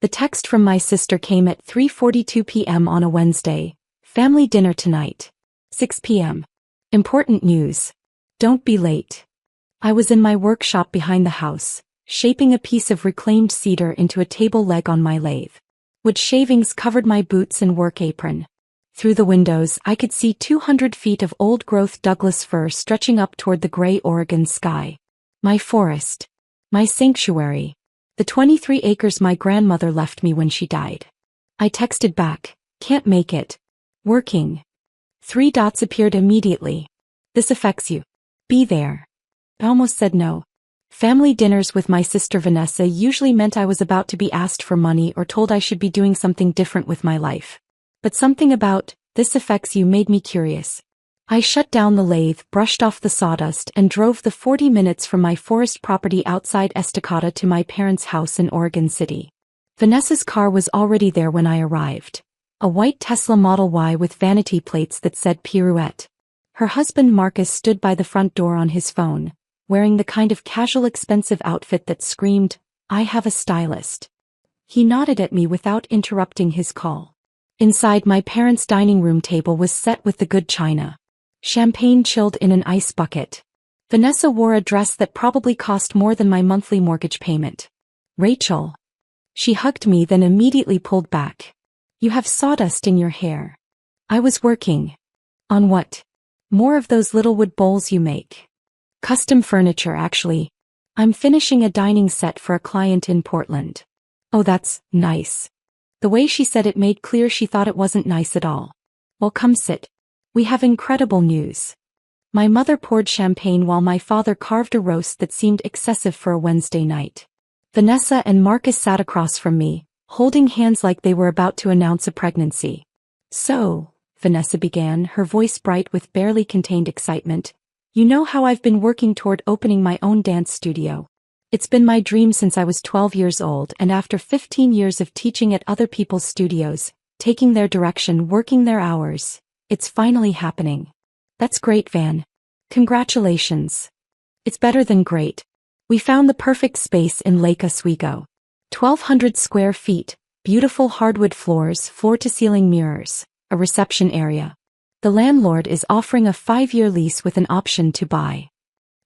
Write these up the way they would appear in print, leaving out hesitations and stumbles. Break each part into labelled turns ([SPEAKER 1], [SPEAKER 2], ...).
[SPEAKER 1] The text from my sister came at 3:42 p.m. on a Wednesday. Family dinner tonight. 6 p.m. Important news. Don't be late. I was in my workshop behind the house, shaping a piece of reclaimed cedar into a table leg on my lathe. Wood shavings covered my boots and work apron. Through the windows I could see 200 feet of old-growth Douglas fir stretching up toward the gray Oregon sky. My forest. My sanctuary. The 23 acres my grandmother left me when she died. I texted back, can't make it. Working. 3 dots appeared immediately. This affects you. Be there. I almost said no. Family dinners with my sister Vanessa usually meant I was about to be asked for money or told I should be doing something different with my life. But something about, this affects you made me curious. I shut down the lathe, brushed off the sawdust, and drove the 40 minutes from my forest property outside Escalating to my parents' house in Oregon City. Vanessa's car was already there when I arrived. A white Tesla Model Y with vanity plates that said Pirouette. Her husband Marcus stood by the front door on his phone, wearing the kind of casual expensive outfit that screamed, I have a stylist. He nodded at me without interrupting his call. Inside, my parents' dining room table was set with the good china. Champagne chilled in an ice bucket. Vanessa wore a dress that probably cost more than my monthly mortgage payment. Rachel. She hugged me then immediately pulled back. You have sawdust in your hair. I was working. On what? More of those little wood bowls you make. Custom furniture, actually. I'm finishing a dining set for a client in Portland. Oh, that's nice. The way she said it made clear she thought it wasn't nice at all. Well, come sit. We have incredible news. My mother poured champagne while my father carved a roast that seemed excessive for a Wednesday night. Vanessa and Marcus sat across from me, holding hands like they were about to announce a pregnancy. So, Vanessa began, her voice bright with barely contained excitement, you know how I've been working toward opening my own dance studio. It's been my dream since I was 12 years old, and after 15 years of teaching at other people's studios, taking their direction, working their hours, it's finally happening. That's great, Van. Congratulations. It's better than great. We found the perfect space in Lake Oswego. 1,200 square feet, beautiful hardwood floors, floor-to-ceiling mirrors, a reception area. The landlord is offering a 5-year lease with an option to buy.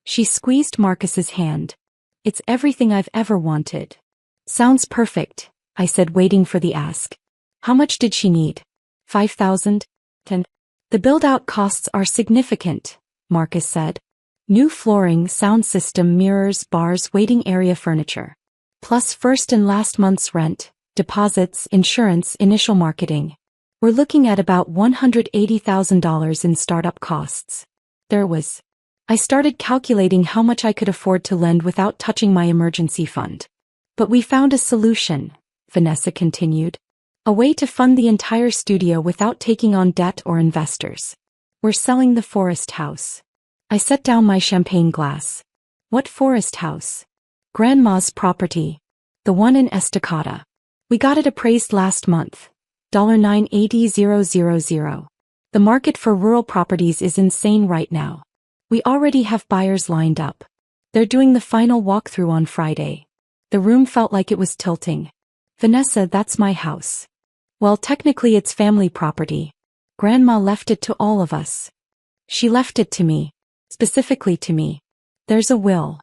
[SPEAKER 1] She squeezed Marcus's hand. It's everything I've ever wanted. Sounds perfect, I said, waiting for the ask. How much did she need? 5,000? 10? The build-out costs are significant, Marcus said. New flooring, sound system, mirrors, bars, waiting area furniture. Plus first and last month's rent, deposits, insurance, initial marketing. We're looking at about $180,000 in startup costs. I started calculating how much I could afford to lend without touching my emergency fund. But we found a solution, Vanessa continued. A way to fund the entire studio without taking on debt or investors. We're selling the forest house. I set down my champagne glass. What forest house? Grandma's property. The one in Estacada. We got it appraised last month. $980,000. The market for rural properties is insane right now. We already have buyers lined up. They're doing the final walkthrough on Friday. The room felt like it was tilting. Vanessa, that's my house. Well, technically it's family property. Grandma left it to all of us. She left it to me. Specifically to me. There's a will.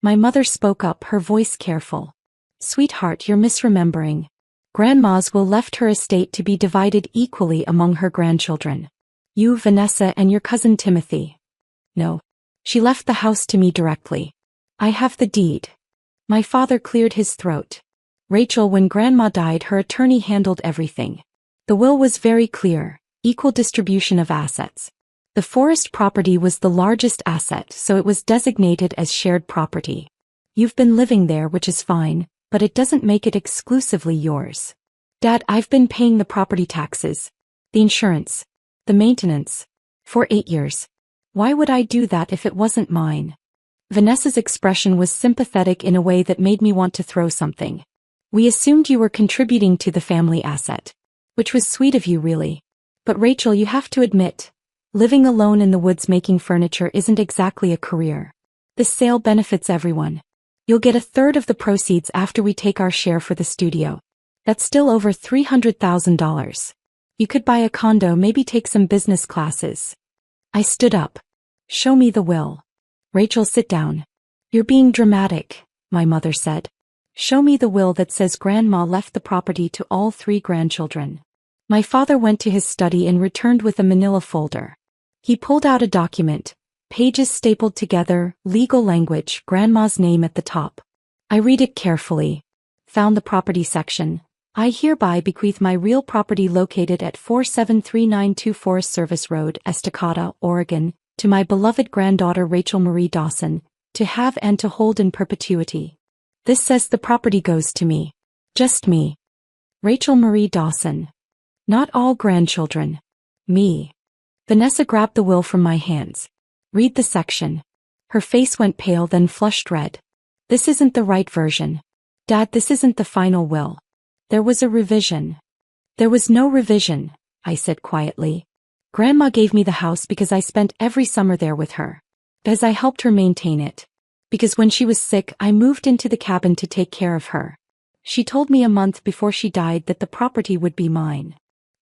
[SPEAKER 1] My mother spoke up, her voice careful. Sweetheart, you're misremembering. Grandma's will left her estate to be divided equally among her grandchildren. You, Vanessa, and your cousin Timothy. No. She left the house to me directly. I have the deed. My father cleared his throat. Rachel, when Grandma died, her attorney handled everything. The will was very clear, equal distribution of assets. The forest property was the largest asset, so it was designated as shared property. You've been living there, which is fine, but it doesn't make it exclusively yours. Dad, I've been paying the property taxes, the insurance, the maintenance, for 8 years. Why would I do that if it wasn't mine? Vanessa's expression was sympathetic in a way that made me want to throw something. We assumed you were contributing to the family asset. Which was sweet of you, really. But Rachel, you have to admit, living alone in the woods making furniture isn't exactly a career. This sale benefits everyone. You'll get 1/3 of the proceeds after we take our share for the studio. That's still over $300,000. You could buy a condo, maybe take some business classes. I stood up. Show me the will. Rachel, sit down. You're being dramatic, my mother said. Show me the will that says Grandma left the property to all 3 grandchildren. My father went to his study and returned with a manila folder. He pulled out a document, pages stapled together, legal language, Grandma's name at the top. I read it carefully. Found the property section. I hereby bequeath my real property located at 473924 Forest Service Road, Estacada, Oregon, to my beloved granddaughter Rachel Marie Dawson, to have and to hold in perpetuity. This says the property goes to me. Just me. Rachel Marie Dawson. Not all grandchildren. Me. Vanessa grabbed the will from my hands. Read the section. Her face went pale, then flushed red. This isn't the right version. Dad, this isn't the final will. There was a revision. There was no revision, I said quietly. Grandma gave me the house because I spent every summer there with her. Because I helped her maintain it. Because when she was sick, I moved into the cabin to take care of her. She told me a month before she died that the property would be mine.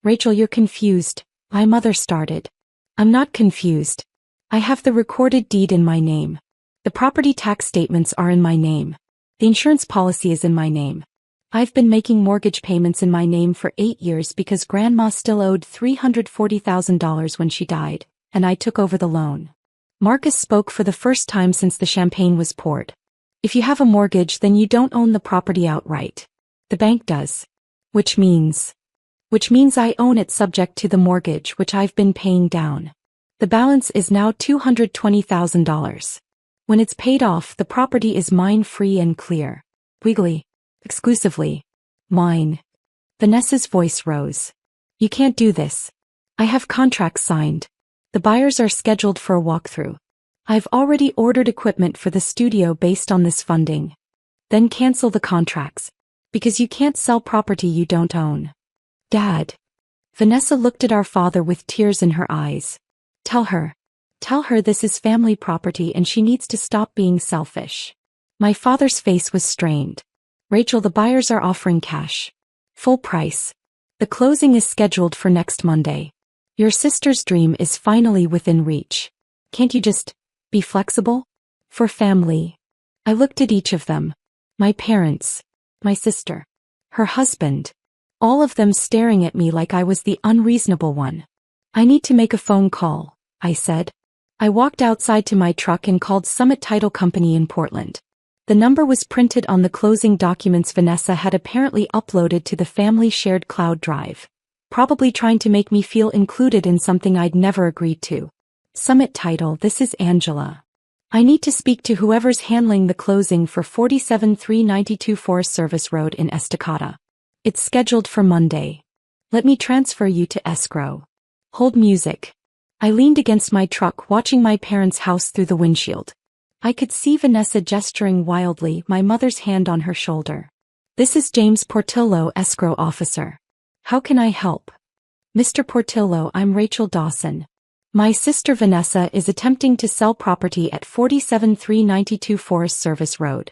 [SPEAKER 1] Rachel, you're confused, my mother started. I'm not confused. I have the recorded deed in my name. The property tax statements are in my name. The insurance policy is in my name. I've been making mortgage payments in my name for 8 years because Grandma still owed $340,000 when she died, and I took over the loan. Marcus spoke for the first time since the champagne was poured. If you have a mortgage, then you don't own the property outright. The bank does. Which means I own it subject to the mortgage which I've been paying down. The balance is now $220,000. When it's paid off, the property is mine, free and clear. Wiggly. Exclusively. Mine. Vanessa's voice rose. You can't do this. I have contracts signed. The buyers are scheduled for a walkthrough. I've already ordered equipment for the studio based on this funding. Then cancel the contracts. Because you can't sell property you don't own. Dad. Vanessa looked at our father with tears in her eyes. Tell her this is family property and she needs to stop being selfish. My father's face was strained. Rachel, the buyers are offering cash. Full price. The closing is scheduled for next Monday. Your sister's dream is finally within reach. Can't you just be flexible? For family. I looked at each of them. My parents. My sister. Her husband. All of them staring at me like I was the unreasonable one. I need to make a phone call, I said. I walked outside to my truck and called Summit Title Company in Portland. The number was printed on the closing documents Vanessa had apparently uploaded to the family shared cloud drive, probably trying to make me feel included in something I'd never agreed to. Summit Title, this is Angela. I need to speak to whoever's handling the closing for 47392 Forest Service Road in Estacada. It's scheduled for Monday. Let me transfer you to escrow. Hold music. I leaned against my truck watching my parents' house through the windshield. I could see Vanessa gesturing wildly, my mother's hand on her shoulder. This is James Portillo, escrow officer. How can I help? Mr. Portillo, I'm Rachel Dawson. My sister Vanessa is attempting to sell property at 47392 Forest Service Road.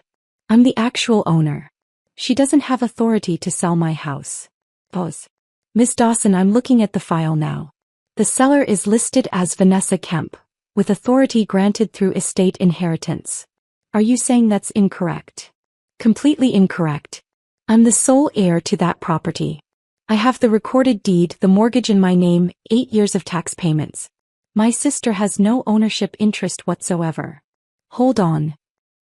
[SPEAKER 1] I'm the actual owner. She doesn't have authority to sell my house. Pause. Ms. Dawson, I'm looking at the file now. The seller is listed as Vanessa Kemp, with authority granted through estate inheritance. Are you saying that's incorrect? Completely incorrect. I'm the sole heir to that property. I have the recorded deed, the mortgage in my name, 8 years of tax payments. My sister has no ownership interest whatsoever. Hold on.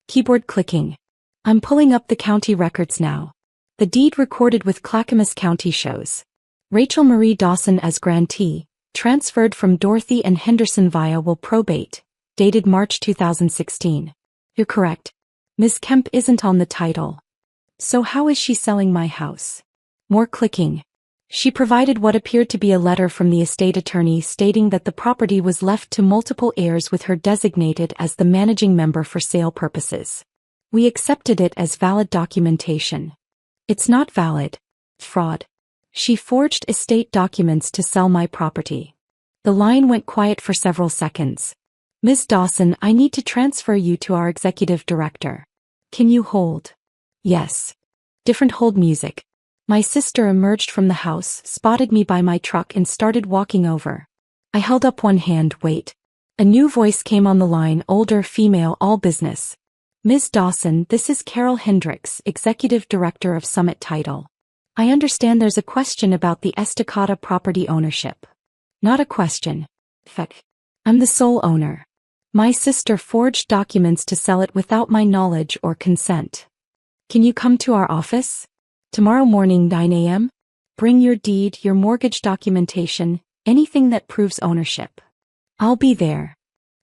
[SPEAKER 1] Keyboard clicking. I'm pulling up the county records now. The deed recorded with Clackamas County shows Rachel Marie Dawson as grantee, transferred from Dorothy and Henderson via will probate, dated March 2016. You're correct. Ms. Kemp isn't on the title. So how is she selling my house? More clicking. She provided what appeared to be a letter from the estate attorney stating that the property was left to multiple heirs with her designated as the managing member for sale purposes. We accepted it as valid documentation. It's not valid. Fraud. She forged estate documents to sell my property. The line went quiet for several seconds. Ms. Dawson, I need to transfer you to our executive director. Can you hold? Yes. Different hold music. My sister emerged from the house, spotted me by my truck and started walking over. I held up one hand. Wait. A new voice came on the line, older, female, all business. Ms. Dawson, this is Carol Hendricks, Executive Director of Summit Title. I understand there's a question about the Estacada property ownership. Not a question. Feck. I'm the sole owner. My sister forged documents to sell it without my knowledge or consent. Can you come to our office? Tomorrow morning 9 a.m.? Bring your deed, your mortgage documentation, anything that proves ownership. I'll be there.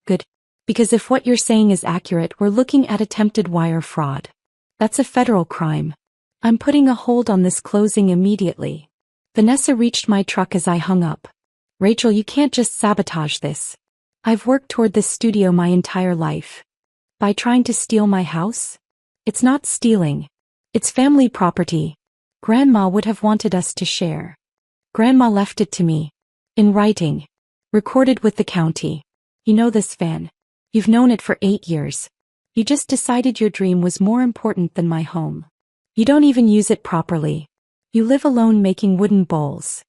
[SPEAKER 1] Good. Because if what you're saying is accurate, we're looking at attempted wire fraud. That's a federal crime. I'm putting a hold on this closing immediately. Vanessa reached my truck as I hung up. Rachel, you can't just sabotage this. I've worked toward this studio my entire life. By trying to steal my house? It's not stealing. It's family property. Grandma would have wanted us to share. Grandma left it to me. In writing. Recorded with the county. You know this, Van. You've known it for 8 years. You just decided your dream was more important than my home. You don't even use it properly. You live alone making wooden bowls.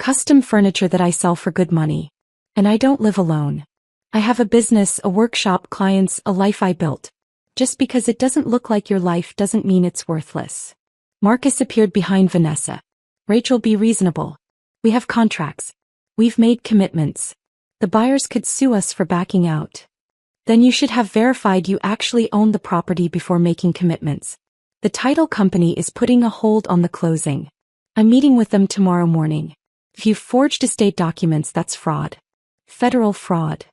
[SPEAKER 1] Custom furniture that I sell for good money. And I don't live alone. I have a business, a workshop, clients, a life I built. Just because it doesn't look like your life doesn't mean it's worthless. Marcus appeared behind Vanessa. Rachel, be reasonable. We have contracts. We've made commitments. The buyers could sue us for backing out. Then you should have verified you actually own the property before making commitments. The title company is putting a hold on the closing. I'm meeting with them tomorrow morning. If you've forged estate documents, that's fraud. Federal fraud.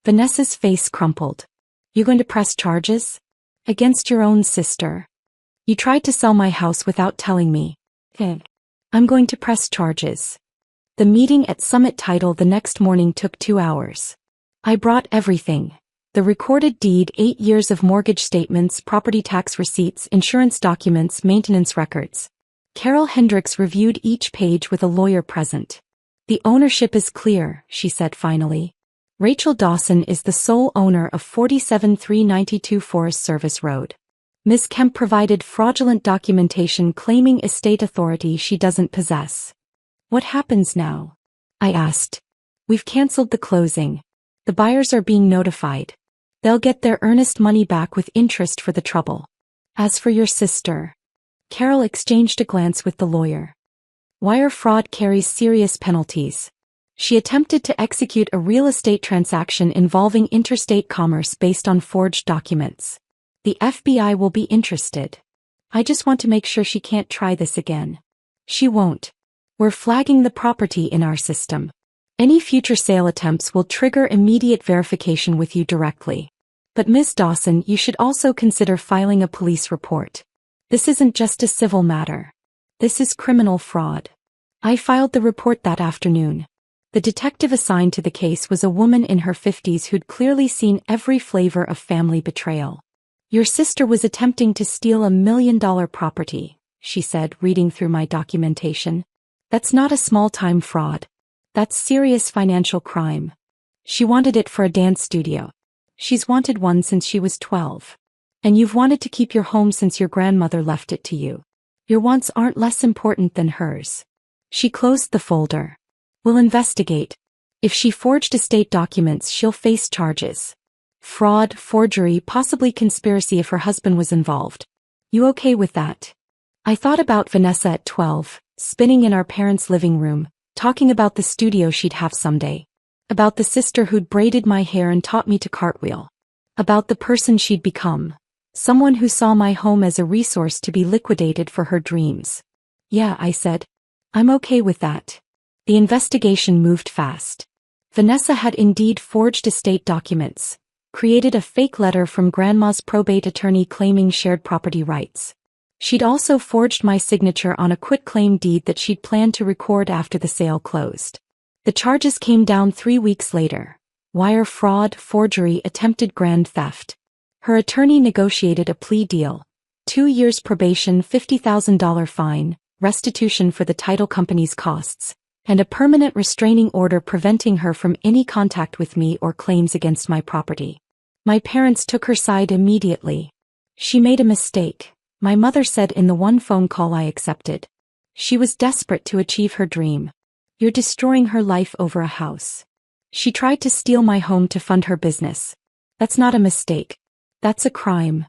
[SPEAKER 1] Vanessa's face crumpled. You going to press charges? Against your own sister. You tried to sell my house without telling me. I'm going to press charges. The meeting at Summit Title the next morning took 2 hours. I brought everything. The recorded deed, 8 years of mortgage statements, property tax receipts, insurance documents, maintenance records. Carol Hendricks reviewed each page with a lawyer present. The ownership is clear, she said finally. Rachel Dawson is the sole owner of 47392 Forest Service Road. Ms. Kemp provided fraudulent documentation claiming estate authority she doesn't possess. What happens now? I asked. We've canceled the closing. The buyers are being notified. They'll get their earnest money back with interest for the trouble. As for your sister. Carol exchanged a glance with the lawyer. Wire fraud carries serious penalties. She attempted to execute a real estate transaction involving interstate commerce based on forged documents. The FBI will be interested. I just want to make sure she can't try this again. She won't. We're flagging the property in our system. Any future sale attempts will trigger immediate verification with you directly. But Ms. Dawson, you should also consider filing a police report. This isn't just a civil matter. This is criminal fraud. I filed the report that afternoon. The detective assigned to the case was a woman in her 50s who'd clearly seen every flavor of family betrayal. Your sister was attempting to steal $1 million property, she said, reading through my documentation. That's not a small-time fraud. That's serious financial crime. She wanted it for a dance studio. She's wanted one since she was 12. And you've wanted to keep your home since your grandmother left it to you. Your wants aren't less important than hers. She closed the folder. We'll investigate. If she forged estate documents, she'll face charges. Fraud, forgery, possibly conspiracy if her husband was involved. You okay with that? I thought about Vanessa at 12, spinning in our parents' living room, talking about the studio she'd have someday. About the sister who'd braided my hair and taught me to cartwheel. About the person she'd become. Someone who saw my home as a resource to be liquidated for her dreams. Yeah, I said. I'm okay with that. The investigation moved fast. Vanessa had indeed forged estate documents, created a fake letter from Grandma's probate attorney claiming shared property rights. She'd also forged my signature on a quitclaim deed that she'd planned to record after the sale closed. The charges came down 3 weeks later. Wire fraud, forgery, attempted grand theft. Her attorney negotiated a plea deal. 2 years probation, $50,000 fine, restitution for the title company's costs, and a permanent restraining order preventing her from any contact with me or claims against my property. My parents took her side immediately. She made a mistake, my mother said in the one phone call I accepted. She was desperate to achieve her dream. You're destroying her life over a house. She tried to steal my home to fund her business. That's not a mistake. That's a crime.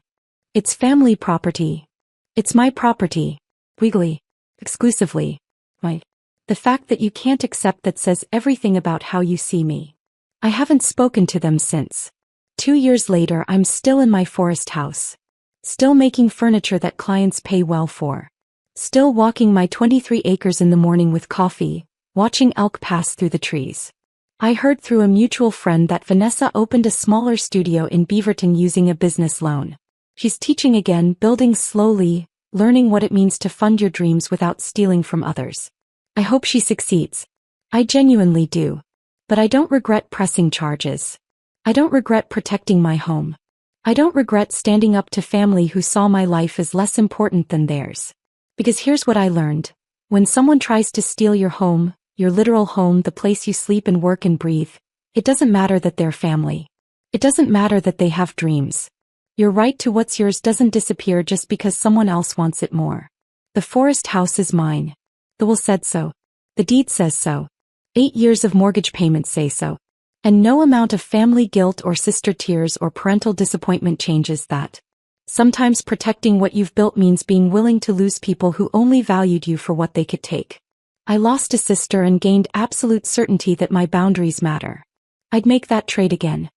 [SPEAKER 1] It's family property. It's my property. Legally. Exclusively. Right. The fact that you can't accept that says everything about how you see me. I haven't spoken to them since. 2 years later, I'm still in my forest house. Still making furniture that clients pay well for. Still walking my 23 acres in the morning with coffee, watching elk pass through the trees. I heard through a mutual friend that Vanessa opened a smaller studio in Beaverton using a business loan. She's teaching again, building slowly, learning what it means to fund your dreams without stealing from others. I hope she succeeds. I genuinely do. But I don't regret pressing charges. I don't regret protecting my home. I don't regret standing up to family who saw my life as less important than theirs. Because here's what I learned. When someone tries to steal your home, your literal home, the place you sleep and work and breathe, it doesn't matter that they're family. It doesn't matter that they have dreams. Your right to what's yours doesn't disappear just because someone else wants it more. The forest house is mine. The will said so. The deed says so. 8 years of mortgage payments say so. And no amount of family guilt or sister tears or parental disappointment changes that. Sometimes protecting what you've built means being willing to lose people who only valued you for what they could take. I lost a sister and gained absolute certainty that my boundaries matter. I'd make that trade again.